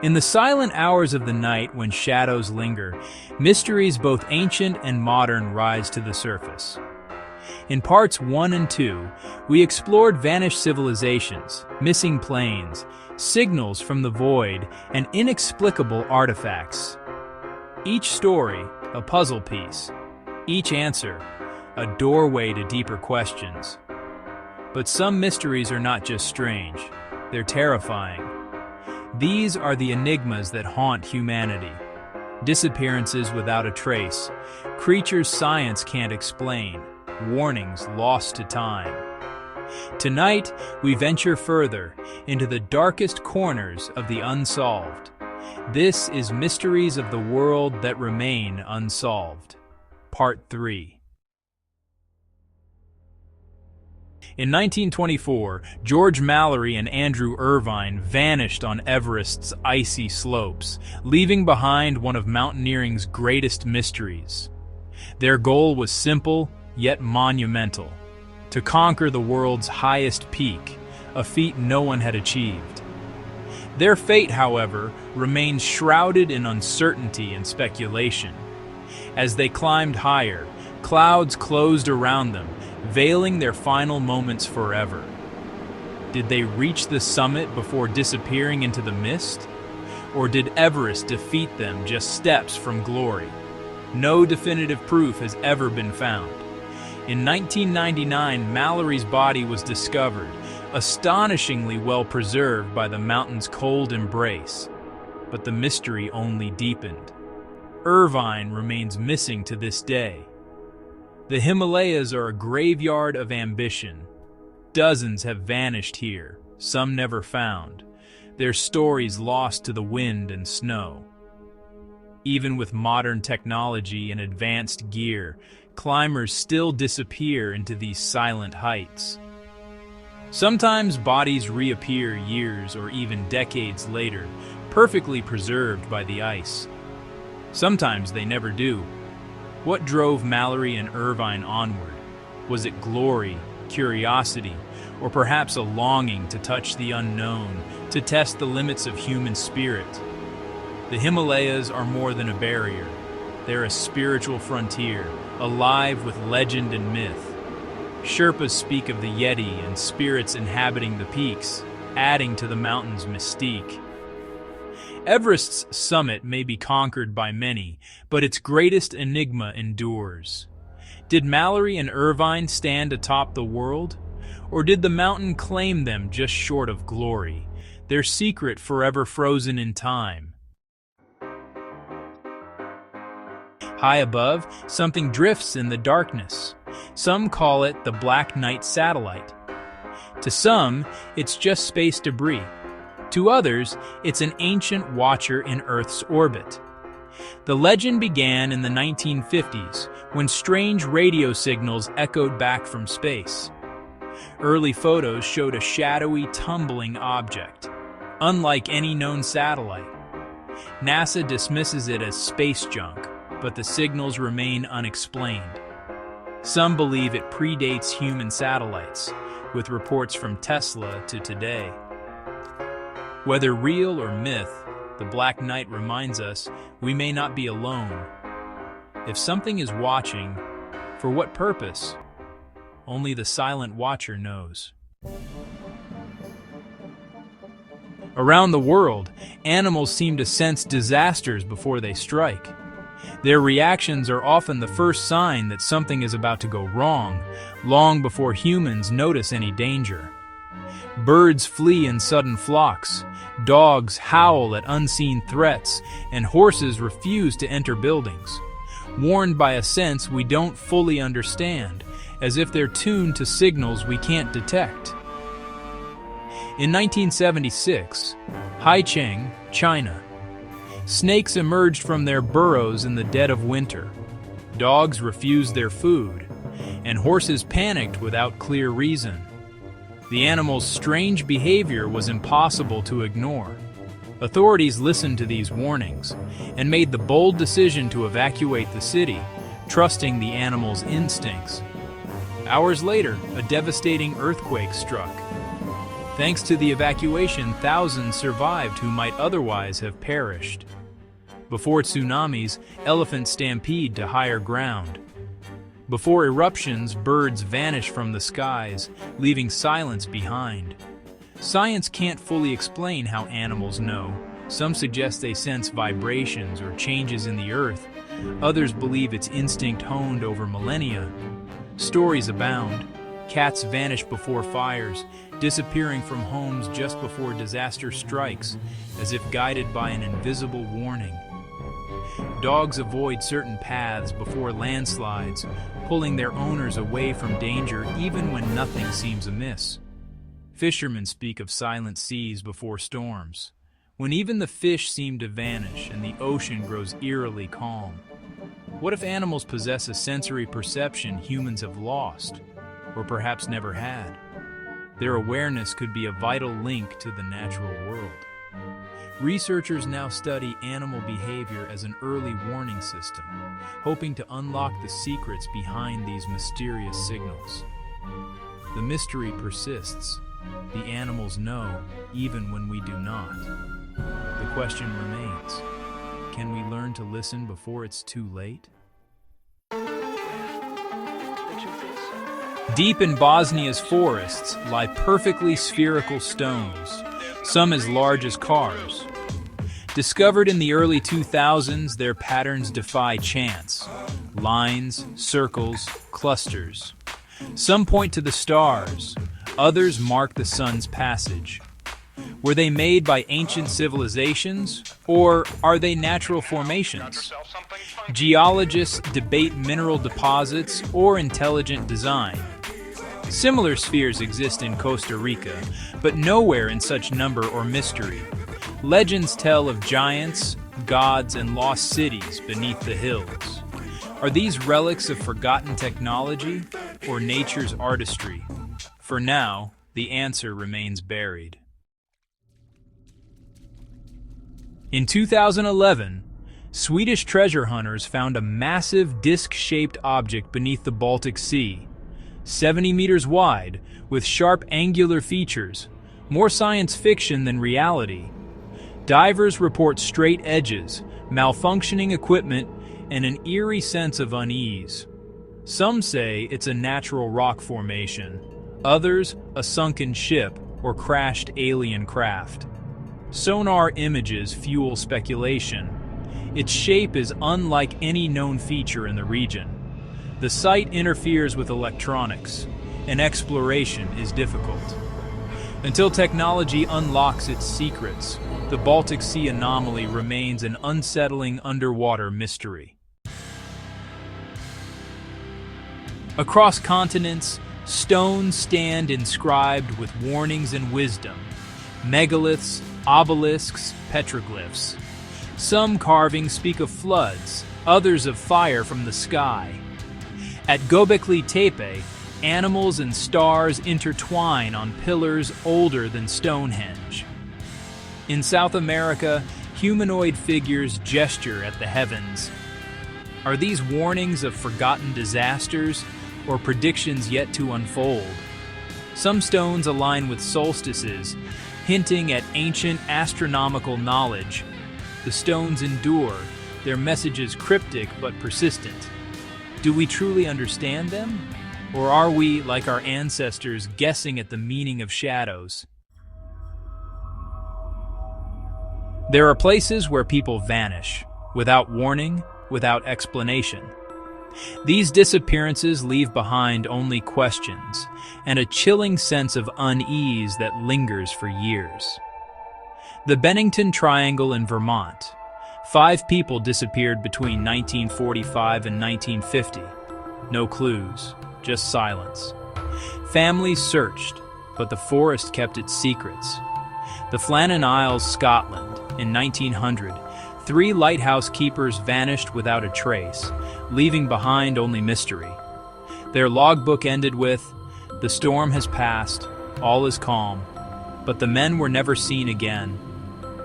In the silent hours of the night when shadows linger, mysteries both ancient and modern rise to the surface. In parts 1 and 2, we explored vanished civilizations, missing planes, signals from the void, and inexplicable artifacts. Each story, a puzzle piece. Each answer, a doorway to deeper questions. But some mysteries are not just strange, they're terrifying. These are the enigmas that haunt humanity. Disappearances without a trace, creatures science can't explain, warnings lost to time. Tonight, we venture further into the darkest corners of the unsolved. This is Mysteries of the World That Remain Unsolved, Part 3. In 1924, George Mallory and Andrew Irvine vanished on Everest's icy slopes, leaving behind one of mountaineering's greatest mysteries. Their goal was simple, yet monumental: to conquer the world's highest peak, a feat no one had achieved. Their fate, however, remained shrouded in uncertainty and speculation. As they climbed higher, clouds closed around them, veiling their final moments forever. Did they reach the summit before disappearing into the mist? Or did Everest defeat them just steps from glory? No definitive proof has ever been found. In 1999, Mallory's body was discovered, astonishingly well preserved by the mountain's cold embrace. But the mystery only deepened. Irvine remains missing to this day. The Himalayas are a graveyard of ambition. Dozens have vanished here, some never found, their stories lost to the wind and snow. Even with modern technology and advanced gear, climbers still disappear into these silent heights. Sometimes bodies reappear years or even decades later, perfectly preserved by the ice. Sometimes they never do. What drove Mallory and Irvine onward? Was it glory, curiosity, or perhaps a longing to touch the unknown, to test the limits of human spirit? The Himalayas are more than a barrier. They're a spiritual frontier, alive with legend and myth. Sherpas speak of the Yeti and spirits inhabiting the peaks, adding to the mountain's mystique. Everest's summit may be conquered by many, but its greatest enigma endures. Did Mallory and Irvine stand atop the world? Or did the mountain claim them just short of glory, their secret forever frozen in time? High above, something drifts in the darkness. Some call it the Black Knight satellite. To some, it's just space debris. To others, it's an ancient watcher in Earth's orbit. The legend began in the 1950s, when strange radio signals echoed back from space. Early photos showed a shadowy, tumbling object, unlike any known satellite. NASA dismisses it as space junk, but the signals remain unexplained. Some believe it predates human satellites, with reports from Tesla to today. Whether real or myth, the Black Knight reminds us we may not be alone. If something is watching, for what purpose? Only the silent watcher knows. Around the world, animals seem to sense disasters before they strike. Their reactions are often the first sign that something is about to go wrong, long before humans notice any danger. Birds flee in sudden flocks, dogs howl at unseen threats, and horses refuse to enter buildings, warned by a sense we don't fully understand, as if they're tuned to signals we can't detect. In 1976, Haicheng, China, snakes emerged from their burrows in the dead of winter. Dogs refused their food, and horses panicked without clear reason. The animal's strange behavior was impossible to ignore. Authorities listened to these warnings and made the bold decision to evacuate the city, trusting the animal's instincts. Hours later, a devastating earthquake struck. Thanks to the evacuation, thousands survived who might otherwise have perished. Before tsunamis, elephants stampede to higher ground. Before eruptions, birds vanish from the skies, leaving silence behind. Science can't fully explain how animals know. Some suggest they sense vibrations or changes in the earth. Others believe it's instinct honed over millennia. Stories abound. Cats vanish before fires, disappearing from homes just before disaster strikes, as if guided by an invisible warning. Dogs avoid certain paths before landslides, pulling their owners away from danger even when nothing seems amiss. Fishermen speak of silent seas before storms, when even the fish seem to vanish and the ocean grows eerily calm. What if animals possess a sensory perception humans have lost, or perhaps never had? Their awareness could be a vital link to the natural world. Researchers now study animal behavior as an early warning system, hoping to unlock the secrets behind these mysterious signals. The mystery persists. The animals know, even when we do not. The question remains, can we learn to listen before it's too late? Deep in Bosnia's forests lie perfectly spherical stones, some as large as cars. Discovered in the early 2000s, their patterns defy chance. Lines, circles, clusters. Some point to the stars, others mark the sun's passage. Were they made by ancient civilizations, or are they natural formations? Geologists debate mineral deposits or intelligent design. Similar spheres exist in Costa Rica, but nowhere in such number or mystery. Legends tell of giants, gods, and lost cities beneath the hills. Are these relics of forgotten technology or nature's artistry? For now, the answer remains buried. In 2011, Swedish treasure hunters found a massive disc-shaped object beneath the Baltic Sea, 70 meters wide, with sharp angular features, more science fiction than reality. Divers report straight edges, malfunctioning equipment, and an eerie sense of unease. Some say it's a natural rock formation, others a sunken ship or crashed alien craft. Sonar images fuel speculation. Its shape is unlike any known feature in the region. The site interferes with electronics, and exploration is difficult. Until technology unlocks its secrets, the Baltic Sea anomaly remains an unsettling underwater mystery. Across continents, stones stand inscribed with warnings and wisdom. Megaliths, obelisks, petroglyphs. Some carvings speak of floods, others of fire from the sky. At Göbekli Tepe, animals and stars intertwine on pillars older than Stonehenge. In South America, humanoid figures gesture at the heavens. Are these warnings of forgotten disasters or predictions yet to unfold? Some stones align with solstices, hinting at ancient astronomical knowledge. The stones endure, their messages cryptic but persistent. Do we truly understand them? Or are we, like our ancestors, guessing at the meaning of shadows? There are places where people vanish, without warning, without explanation. These disappearances leave behind only questions, and a chilling sense of unease that lingers for years. The Bennington Triangle in Vermont. 5 people disappeared between 1945 and 1950. No clues, just silence. Families searched, but the forest kept its secrets. The Flannan Isles, Scotland, in 1900, 3 lighthouse keepers vanished without a trace, leaving behind only mystery. Their logbook ended with, "The storm has passed, all is calm," but the men were never seen again.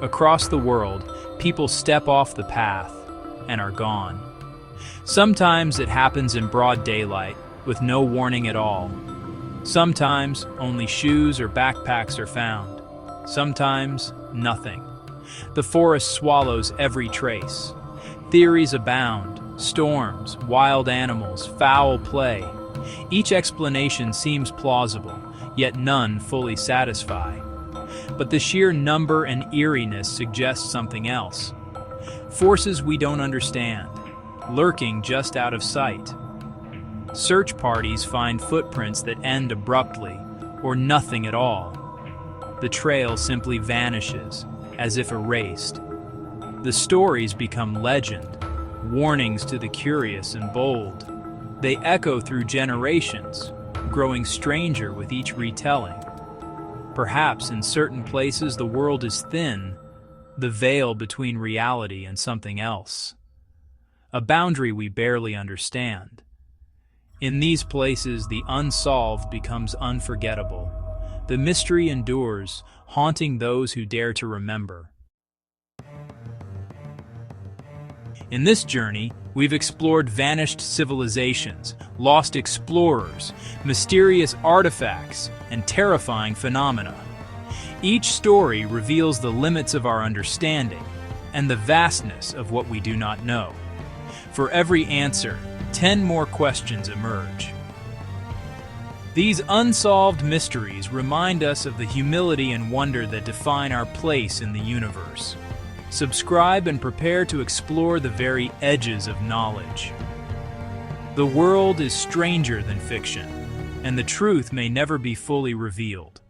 Across the world, people step off the path and are gone. Sometimes it happens in broad daylight, with no warning at all. Sometimes only shoes or backpacks are found. Sometimes nothing. The forest swallows every trace. Theories abound: storms, wild animals, foul play. Each explanation seems plausible, yet none fully satisfy. But the sheer number and eeriness suggest something else. Forces we don't understand, lurking just out of sight. Search parties find footprints that end abruptly, or nothing at all. The trail simply vanishes, as if erased. The stories become legend, warnings to the curious and bold. They echo through generations, growing stranger with each retelling. Perhaps in certain places the world is thin, the veil between reality and something else. A boundary we barely understand. In these places, the unsolved becomes unforgettable. The mystery endures, haunting those who dare to remember. In this journey, we've explored vanished civilizations, lost explorers, mysterious artifacts, and terrifying phenomena. Each story reveals the limits of our understanding and the vastness of what we do not know. For every answer, 10 more questions emerge. These unsolved mysteries remind us of the humility and wonder that define our place in the universe. Subscribe and prepare to explore the very edges of knowledge. The world is stranger than fiction, and the truth may never be fully revealed.